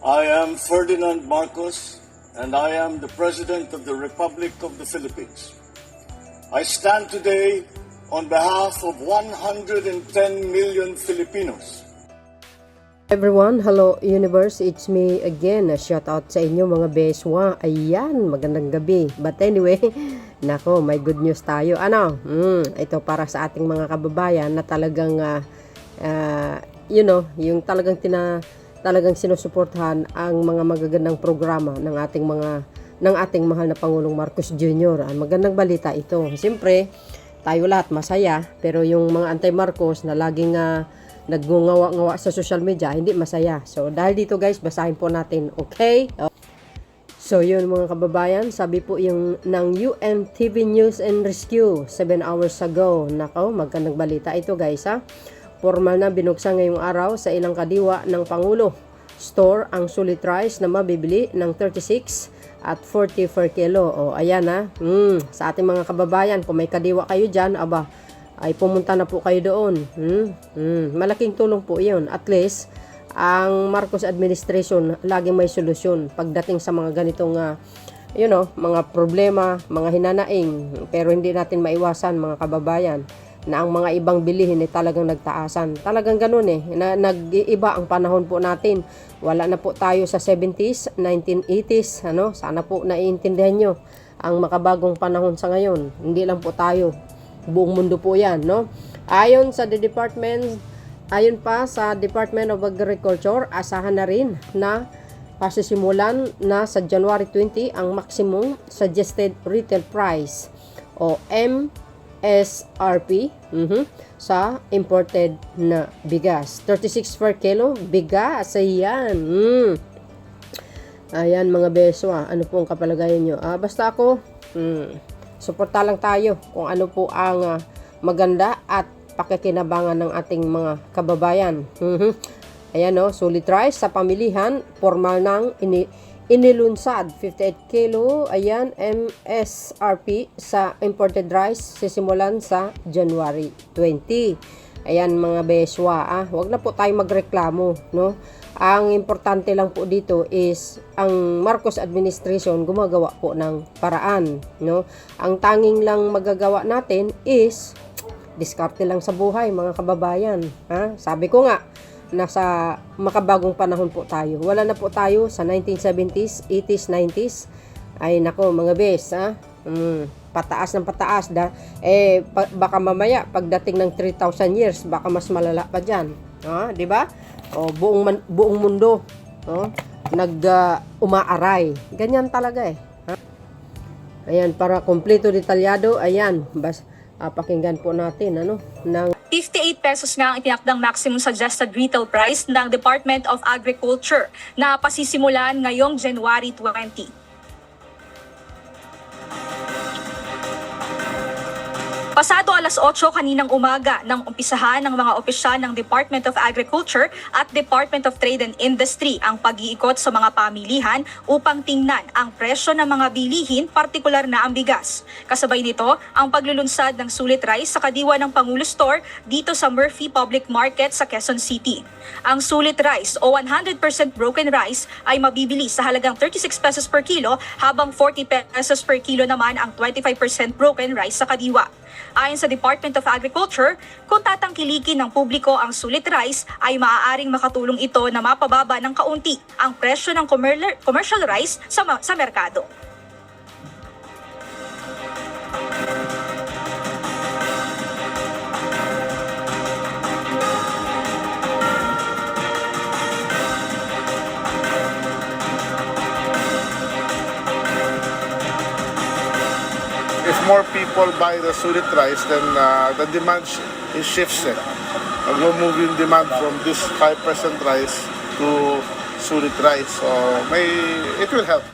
I am Ferdinand Marcos, and I am the President of the Republic of the Philippines. I stand today on behalf of 110 million Filipinos. Everyone, hello universe, it's me again. Shout out sa inyo mga beswa. Ayan, magandang gabi. But anyway, nako, may good news tayo. Ito para sa ating mga kababayan na talagang yung talagang sinusuportahan ang mga magagandang programa ng ating mahal na Pangulong Marcos Jr. Magandang balita ito. Siyempre, tayo lahat masaya, pero yung mga anti-Marcos na laging nagngungawa-ngawa sa social media, hindi masaya. So, dahil dito guys, basahin po natin, okay? So, yun mga kababayan, sabi po yung ng UN TV News and Rescue 7 hours ago. Nako, magandang balita ito guys ha. Formal na binuksan ngayong araw sa ilang kadiwa ng Pangulo store ang sulit rice na mabibili ng 36 at 40 per kilo. O, ayan ha. Sa ating mga kababayan, kung may kadiwa kayo dyan, ay pumunta na po kayo doon. Malaking tulong po yun. At least, ang Marcos administration laging may solusyon pagdating sa mga ganitong mga problema, mga hinanaing. Pero hindi natin maiwasan mga kababayan na ang mga ibang bilihin ay talagang nagtaasan. Talagang ganun nag-iiba ang panahon po natin. Wala na po tayo sa 70s, 1980s, Sana po naiintindihan nyo ang makabagong panahon sa ngayon. Hindi lang po tayo. Buong mundo po 'yan, Ayon pa sa Department of Agriculture, asahan na rin na pasisimulan na sa January 20 ang maximum suggested retail price o MSRP sa imported na bigas. 36 per kilo bigas, ayan. Ayan mga beso, ano po ang kapalagayan nyo? Basta ako, suporta lang tayo kung ano po ang maganda at pakikinabangan ng ating mga kababayan. Ayan sulit rice sa pamilihan, formal nang inilunsad 58 kilo, ayan, MSRP sa imported rice sisimulan sa January 20. Ayan mga beswa, wag na po tayo magreklamo, Ang importante lang po dito is ang Marcos administration gumagawa po ng paraan, Ang tanging lang magagawa natin is diskarte lang sa buhay mga kababayan, Sabi ko nga, nasa makabagong panahon po tayo. Wala na po tayo sa 1970s, 80s, 90s. Ay nako mga bes, pataas ng pataas baka mamaya pagdating ng 3,000 years baka mas malala pa diyan, di ba? Buong mundo umaaray. Ganyan talaga Ayan, para kompleto detalyado, ayan, pakinggan po natin ng 58 pesos nga ang itinakdang maximum suggested retail price ng Department of Agriculture na pasisimulan ngayong January 20. Pasado alas 8 kaninang umaga nang umpisahan ng mga opisyal ng Department of Agriculture at Department of Trade and Industry ang pag-iikot sa mga pamilihan upang tingnan ang presyo ng mga bilihin, partikular na ang bigas. Kasabay nito, ang paglulunsad ng sulit rice sa kadiwa ng Pangulo Store dito sa Murphy Public Market sa Quezon City. Ang sulit rice o 100% broken rice ay mabibili sa halagang 36 pesos per kilo habang 40 pesos per kilo naman ang 25% broken rice sa kadiwa. Ayon sa Department of Agriculture, kung tatangkilikin ng publiko ang sulit rice, ay maaaring makatulong ito na mapababa ng kaunti ang presyo ng commercial rice sa merkado. If more people buy the sulit rice, then the demand shifts. Mag-move yung demand from this 5% rice to sulit rice. So it will help.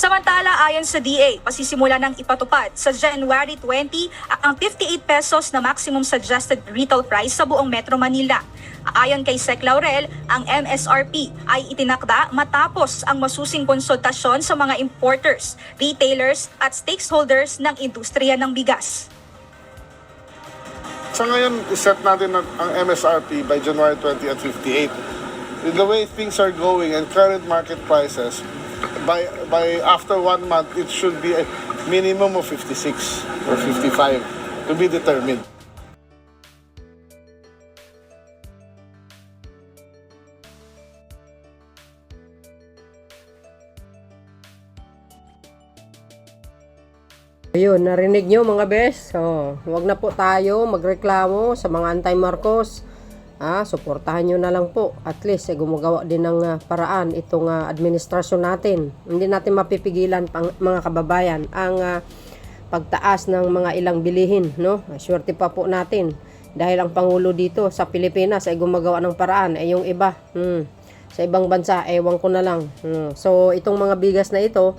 Samantala, ayon sa DA, pasisimula ng ipatupad sa January 20 ang 58 pesos na maximum suggested retail price sa buong Metro Manila. Ayon kay Sec Laurel, ang MSRP ay itinakda matapos ang masusing konsultasyon sa mga importers, retailers at stakeholders ng industriya ng bigas. Sa ngayon, iset natin ang MSRP by January 20 at 58. with the way things are going and current market prices, by after 1 month, it should be a minimum of 56 or 55 to be determined. Ayun, narinig nyo mga bes. So, huwag na po tayo magreklamo sa mga anti-Marcos. Suportahan nyo na lang po. At least, gumagawa din ng paraan itong administrasyon natin. Hindi natin mapipigilan, mga kababayan, ang pagtaas ng mga ilang bilihin. No? Swerte pa po natin. Dahil ang Pangulo dito sa Pilipinas ay gumagawa ng paraan. Ay yung iba, sa ibang bansa, ewan ko na lang. So, itong mga bigas na ito,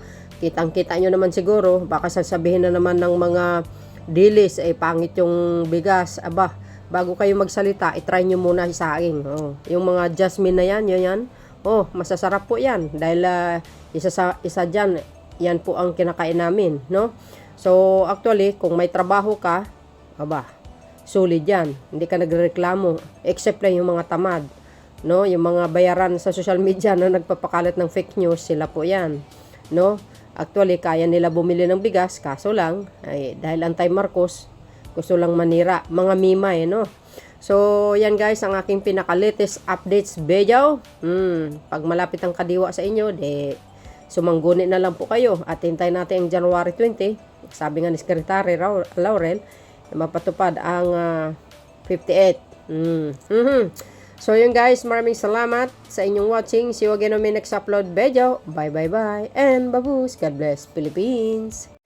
kitang-kita nyo naman siguro, baka sasabihin na naman ng mga dilis, pangit yung bigas. Aba, bago kayo magsalita, itry nyo muna isaing. Yung mga jasmine na yan, masasarap po yan. Dahil isa dyan, yan po ang kinakain namin, no? So, actually, kung may trabaho ka, aba, solid yan. Hindi ka nagreklamo, except lang yung mga tamad, no? Yung mga bayaran sa social media na nagpapakalat ng fake news, sila po yan, no? Actually, kaya nila bumili ng bigas, kaso lang, dahil anti-Marcos, gusto lang manira. Mga mimay, no? So, yan guys, ang aking pinaka-latest updates video. Pag malapit ang kadiwa sa inyo, sumangguni na lang po kayo. At hintayin natin ang January 20. Sabi nga ni Secretary Laurel, na mapatupad ang 58. So yun guys, maraming salamat sa inyong watching. See you again on my next upload video. Bye. And babus. God bless Philippines.